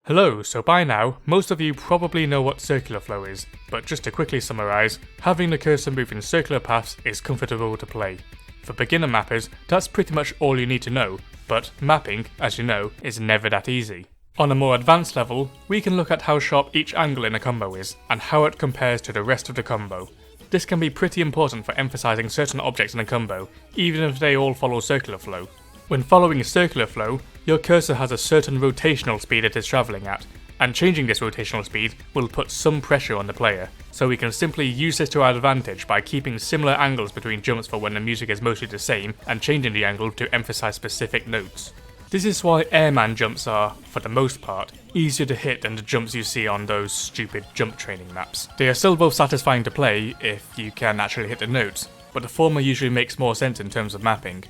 Hello, so by now, most of you probably know what circular flow is, but just to quickly summarise, having the cursor move in circular paths is comfortable to play. For beginner mappers, that's pretty much all you need to know, but mapping, as you know, is never that easy. On a more advanced level, we can look at how sharp each angle in a combo is, and how it compares to the rest of the combo. This can be pretty important for emphasising certain objects in a combo, even if they all follow circular flow. When following circular flow, your cursor has a certain rotational speed it is travelling at, and changing this rotational speed will put some pressure on the player, so we can simply use this to our advantage by keeping similar angles between jumps for when the music is mostly the same, and changing the angle to emphasise specific notes. This is why airman jumps are, for the most part, easier to hit than the jumps you see on those stupid jump training maps. They are still both satisfying to play if you can actually hit the notes, but the former usually makes more sense in terms of mapping.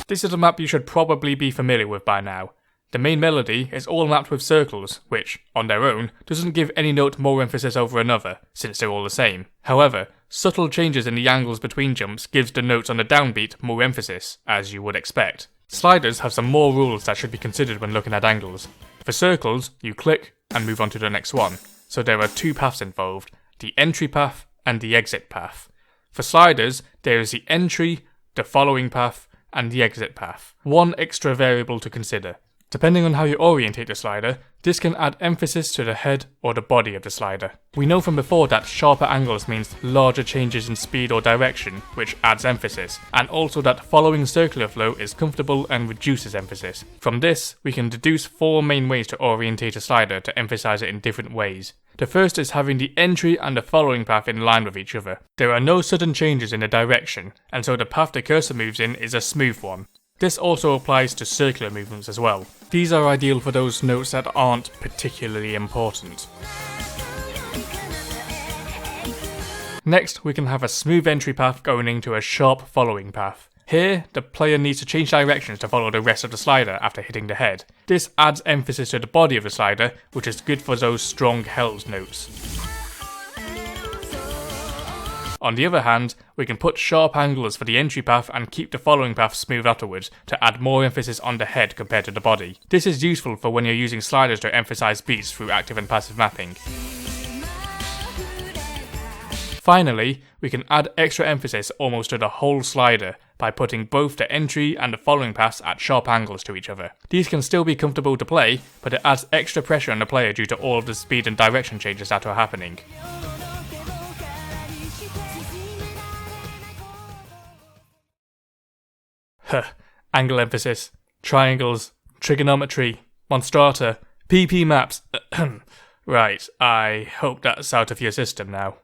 This is a map you should probably be familiar with by now. The main melody is all mapped with circles, which, on their own, doesn't give any note more emphasis over another, since they're all the same. However, subtle changes in the angles between jumps gives the notes on the downbeat more emphasis, as you would expect. Sliders have some more rules that should be considered when looking at angles. For circles, you click and move on to the next one, so there are two paths involved, the entry path and the exit path. For sliders, there is the entry, the following path, and the exit path. One extra variable to consider. Depending on how you orientate the slider, this can add emphasis to the head or the body of the slider. We know from before that sharper angles means larger changes in speed or direction, which adds emphasis, and also that following circular flow is comfortable and reduces emphasis. From this, we can deduce four main ways to orientate a slider to emphasize it in different ways. The first is having the entry and the following path in line with each other. There are no sudden changes in the direction, and so the path the cursor moves in is a smooth one. This also applies to circular movements as well. These are ideal for those notes that aren't particularly important. Next, we can have a smooth entry path going into a sharp following path. Here, the player needs to change directions to follow the rest of the slider after hitting the head. This adds emphasis to the body of the slider, which is good for those strong held notes. On the other hand, we can put sharp angles for the entry path and keep the following path smooth afterwards to add more emphasis on the head compared to the body. This is useful for when you're using sliders to emphasize beats through active and passive mapping. Finally, we can add extra emphasis almost to the whole slider by putting both the entry and the following paths at sharp angles to each other. These can still be comfortable to play, but it adds extra pressure on the player due to all of the speed and direction changes that are happening. Angle emphasis, triangles, trigonometry, monstrata, PP maps. Right, I hope that's out of your system now.